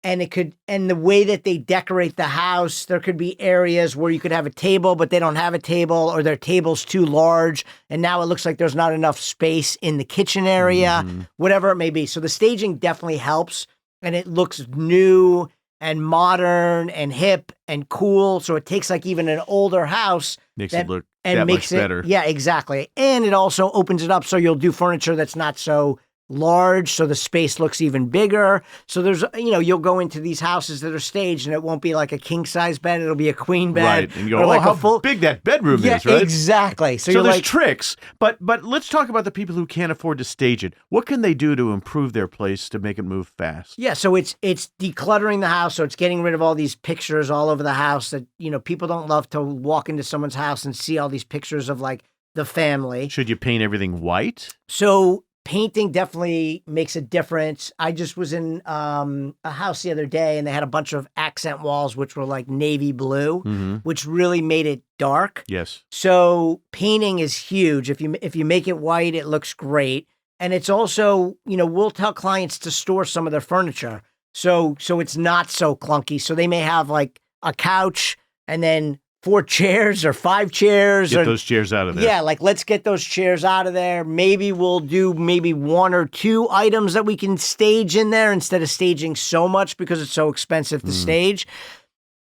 and the way that they decorate the house, there could be areas where you could have a table, but they don't have a table, or their table's too large, and now it looks like there's not enough space in the kitchen area, whatever it may be. So the staging definitely helps, and it looks new and modern and hip and cool. So it takes like even an older house makes it look that much better. Yeah, exactly. And it also opens it up, so you'll do furniture that's not so large, so the space looks even bigger. So there's, you'll go into these houses that are staged, and it won't be like a king size bed; it'll be a queen bed. Right, and you go, like how big that bedroom is, right? Exactly. So there's tricks, but let's talk about the people who can't afford to stage it. What can they do to improve their place to make it move fast? Yeah, so it's decluttering the house. So it's getting rid of all these pictures all over the house that people don't love to walk into someone's house and see all these pictures of like the family. Should you paint everything white? So painting definitely makes a difference. I just was in a house the other day, and they had a bunch of accent walls, which were like navy blue, which really made it dark. Yes. So painting is huge. If you make it white, it looks great. And it's also, we'll tell clients to store some of their furniture. So it's not so clunky. So they may have like a couch and then 4 chairs or 5 chairs. Get those chairs out of there. Yeah, like let's get those chairs out of there. Maybe we'll do 1 or 2 items that we can stage in there instead of staging so much because it's so expensive to stage.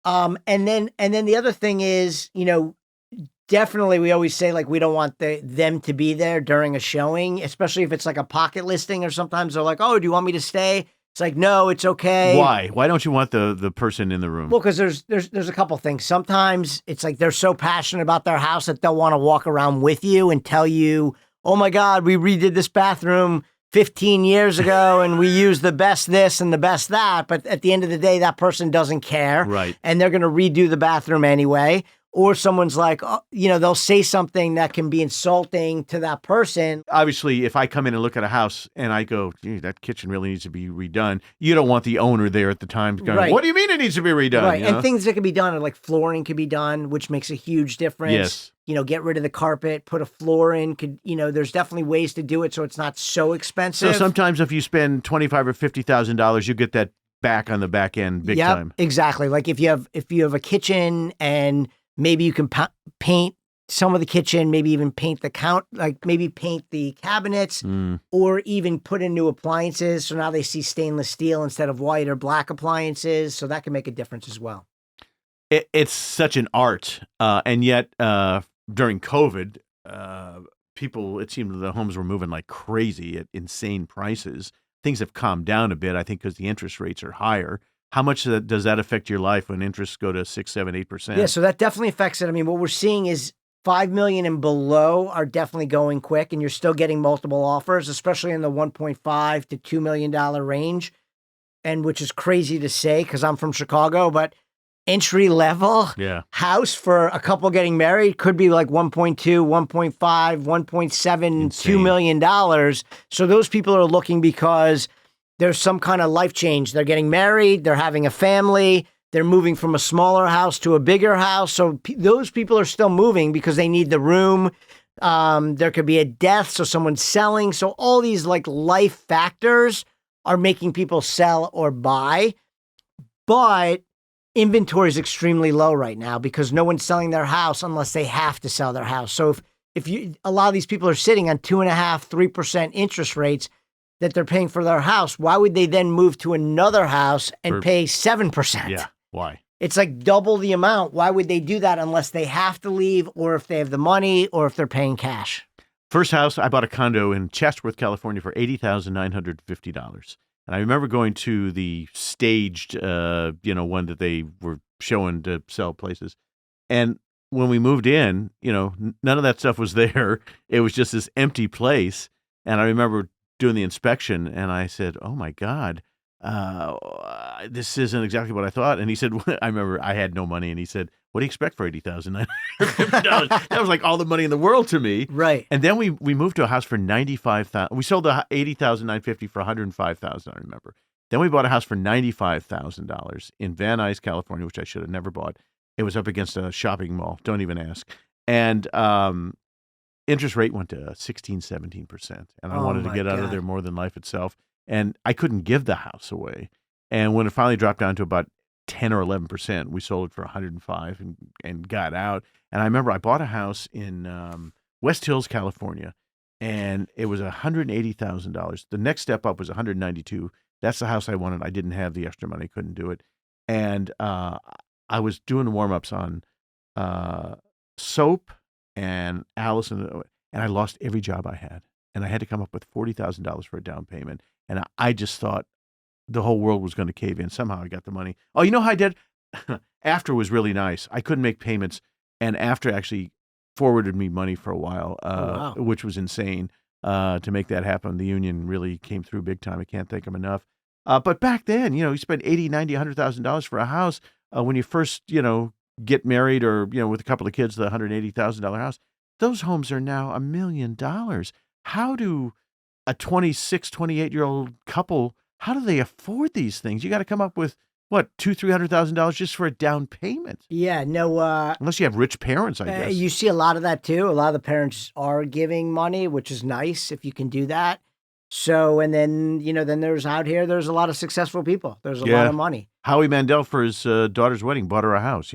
And then the other thing is, definitely we always say like we don't want them to be there during a showing, especially if it's like a pocket listing, or sometimes they're like, oh, do you want me to stay? It's like, no, it's okay. Why? Why don't you want the person in the room? Well, because there's a couple things. Sometimes it's like they're so passionate about their house that they'll want to walk around with you and tell you, oh my God, we redid this bathroom 15 years ago and we used the best this and the best that. But at the end of the day, that person doesn't care. Right. And they're going to redo the bathroom anyway. Or someone's like, they'll say something that can be insulting to that person. Obviously, if I come in and look at a house and I go, gee, that kitchen really needs to be redone, you don't want the owner there at the time going, right. What do you mean it needs to be redone? Right, and things that can be done are like flooring can be done, which makes a huge difference. Yes. Get rid of the carpet, put a floor in. There's definitely ways to do it so it's not so expensive. So sometimes if you spend $25,000 or $50,000, you get that back on the back end big time. Exactly. Like if you have a kitchen and maybe you can paint some of the kitchen, maybe even paint maybe paint the cabinets, or even put in new appliances. So now they see stainless steel instead of white or black appliances. So that can make a difference as well. It's such an art. And yet during COVID, people, it seemed the homes were moving like crazy at insane prices. Things have calmed down a bit, I think, because the interest rates are higher. How much does that affect your life when interests go to 6%, 7%, 8%? Yeah, so that definitely affects it. I mean, what we're seeing is 5 million and below are definitely going quick, and you're still getting multiple offers, especially in the 1.5 to $2 million range. And which is crazy to say because I'm from Chicago, but entry level Yeah. house for a couple getting married could be like 1.2, 1.5, 1.7, Insane. $2 million. So those people are looking because there's some kind of life change. They're getting married, they're having a family, they're moving from a smaller house to a bigger house. So those people are still moving because they need the room. There could be a death, so someone's selling. So all these like life factors are making people sell or buy. But inventory is extremely low right now because no one's selling their house unless they have to sell their house. So if a lot of these people are sitting on 2.5%, 3% interest rates that they're paying for their house, why would they then move to another house and pay 7%? Yeah. Why? It's like double the amount. Why would they do that unless they have to leave or if they have the money or if they're paying cash? First house, I bought a condo in Chatsworth, California for $80,950. And I remember going to the staged, one that they were showing to sell places. And when we moved in, none of that stuff was there. It was just this empty place. And I remember doing the inspection and I said, oh my God, this isn't exactly what I thought. And he said, I remember I had no money. And he said, what do you expect for $80,950? That was like all the money in the world to me. Right. And then we moved to a house for $95,000. We sold the $80,950 for $105,000, I remember. Then we bought a house for $95,000 in Van Nuys, California, which I should have never bought. It was up against a shopping mall. Don't even ask. And interest rate went to 16, 17%. And I wanted to get out of there more than life itself. And I couldn't give the house away. And when it finally dropped down to about 10 or 11%, we sold it for 105 and got out. And I remember I bought a house in West Hills, California, and it was $180,000. The next step up was 192. That's the house I wanted. I didn't have the extra money, couldn't do it. And I was doing warm-ups on soap and Allison, and I lost every job I had. And I had to come up with $40,000 for a down payment. And I just thought the whole world was going to cave in. Somehow I got the money. Oh, you know how I did? After was really nice. I couldn't make payments. And After actually forwarded me money for a while, wow. which was insane to make that happen. The union really came through big time. I can't thank them enough. But back then, you spend $80,000, $90,000, $100,000 for a house when you first, get married or, with a couple of kids, the $180,000 house. Those homes are now $1 million. How do a 26, 28-year-old couple, how do they afford these things? You got to come up with, what, $200,000, $300,000 just for a down payment? Yeah, no. Unless you have rich parents, I guess. You see a lot of that too. A lot of the parents are giving money, which is nice if you can do that. So, and then, then there's out here, there's a lot of successful people. There's a lot of money. Howie Mandel, for his daughter's wedding, bought her a house,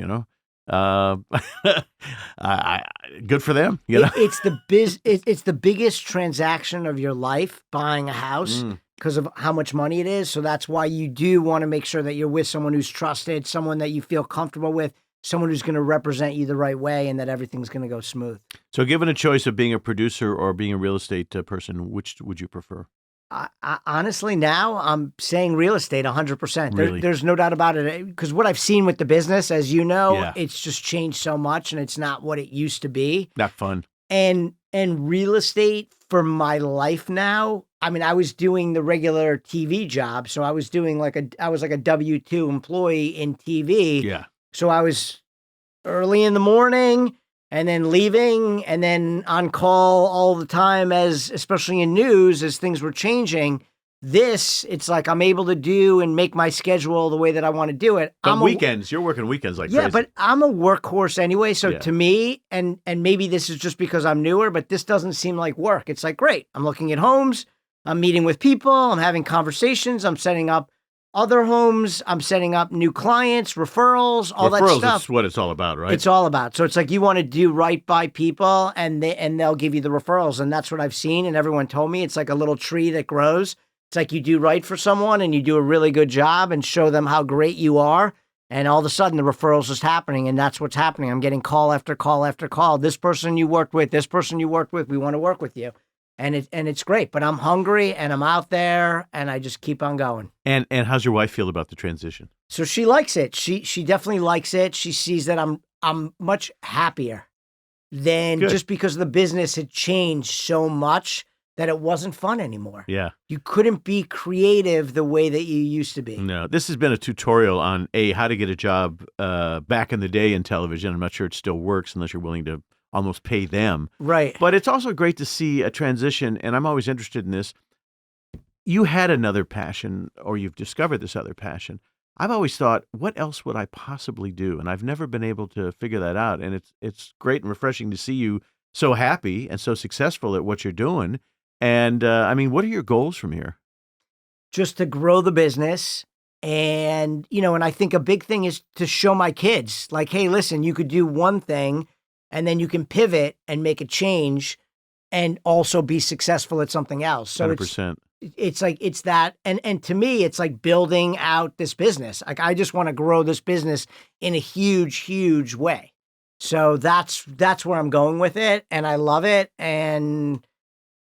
good for them. It's the biggest transaction of your life, buying a house, because of how much money it is. So that's why you do want to make sure that you're with someone who's trusted, someone that you feel comfortable with, someone who's going to represent you the right way, and that everything's going to go smooth. So given a choice of being a producer or being a real estate person, which would you prefer? I honestly, now I'm saying real estate 100%. Really? There's no doubt about it. Because what I've seen with the business, as you know, Yeah. it's just changed so much, and it's not what it used to be. Not fun. And real estate for my life now, I mean, I was doing the regular TV job. So I was doing I was like a W-2 employee in TV. Yeah. So I was early in the morning and then leaving and then on call all the time, especially in news, as things were changing. It's like I'm able to do and make my schedule the way that I want to do it. But weekends, you're working weekends like crazy. crazy. But I'm a workhorse anyway. So to me, and maybe this is just because I'm newer, but this doesn't seem like work. It's like, great. I'm looking at homes. I'm meeting with people. I'm having conversations. I'm setting up other homes. I'm setting up new clients, referrals, all that stuff. Referrals is what it's all about, right? It's all about. So it's like you want to do right by people and they'll give you the referrals. And that's what I've seen. And everyone told me it's like a little tree that grows. It's like you do right for someone and you do a really good job and show them how great you are. And all of a sudden the referrals just happening. And that's what's happening. I'm getting call after call after call. This person you worked with, we want to work with you. And it's great, but I'm hungry and I'm out there and I just keep on going. And how's your wife feel about the transition? So she likes it. She definitely likes it. She sees that I'm much happier. than Good. just because the business had changed so much that it wasn't fun anymore. Yeah. You couldn't be creative the way that you used to be. No, this has been a tutorial on how to get a job back in the day in television. I'm not sure it still works unless you're willing to almost pay them. Right. But it's also great to see a transition, and I'm always interested in this. You had another passion, or you've discovered this other passion. I've always thought, what else would I possibly do? And I've never been able to figure that out. And it's great and refreshing to see you so happy and so successful at what you're doing. And I mean, what are your goals from here? Just to grow the business. And, and I think a big thing is to show my kids, like, hey, listen, you could do one thing and then you can pivot and make a change and also be successful at something else. So 100%. it's like, it's that. And to me, it's like building out this business. Like, I just want to grow this business in a huge, huge way. So that's where I'm going with it. And I love it. And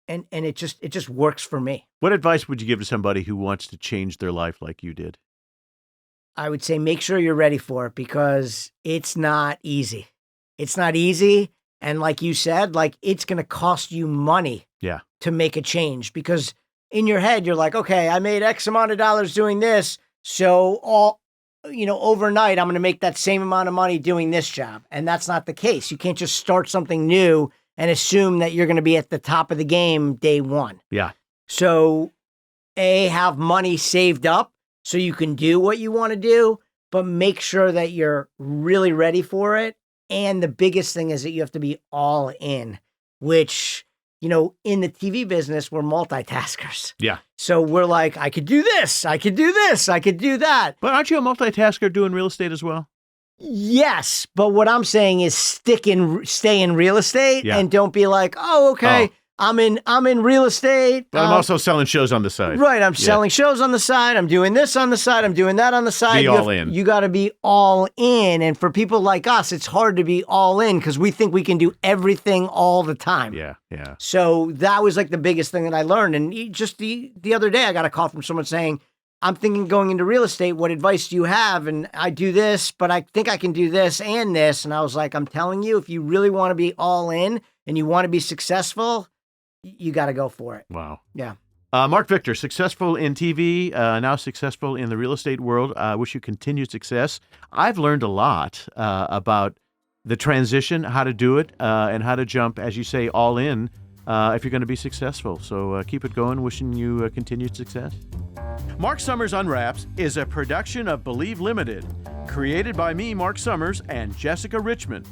it just works for me. What advice would you give to somebody who wants to change their life like you did? I would say make sure you're ready for it, because it's not easy. It's not easy. And like you said, like, it's going to cost you money to make a change, because in your head, you're like, okay, I made X amount of dollars doing this. So overnight, I'm going to make that same amount of money doing this job. And that's not the case. You can't just start something new and assume that you're going to be at the top of the game day one. Yeah. So have money saved up so you can do what you want to do, but make sure that you're really ready for it. And the biggest thing is that you have to be all in, which, in the TV business, we're multitaskers. Yeah. So we're like, I could do this, I could do this, I could do that. But aren't you a multitasker doing real estate as well? Yes, but what I'm saying is stay in real estate and don't be like, oh, okay, I'm in real estate. But I'm also selling shows on the side. Right, I'm selling shows on the side. I'm doing this on the side. I'm doing that on the side. Be all in. You got to be all in. And for people like us, it's hard to be all in because we think we can do everything all the time. Yeah, yeah. So that was like the biggest thing that I learned. And just the other day, I got a call from someone saying, I'm thinking going into real estate. What advice do you have? And I do this, but I think I can do this and this. And I was like, I'm telling you, if you really want to be all in and you want to be successful, you got to go for it. Wow. Yeah. Marc Victor, successful in TV, now successful in the real estate world. I wish you continued success. I've learned a lot about the transition, how to do it, and how to jump, as you say, all in if you're going to be successful. So keep it going. Wishing you continued success. Marc Summers Unwraps is a production of Believe Limited, created by me, Marc Summers, and Jessica Richmond.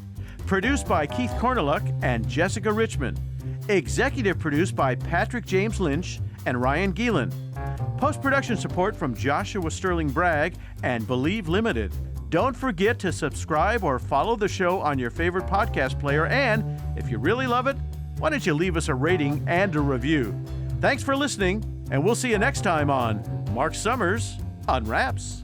Produced by Keith Korneluk and Jessica Richmond. Executive produced by Patrick James Lynch and Ryan Gielen. Post-production support from Joshua Sterling Bragg and Believe Limited. Don't forget to subscribe or follow the show on your favorite podcast player. And if you really love it, why don't you leave us a rating and a review? Thanks for listening, and we'll see you next time on Marc Summers Unwraps.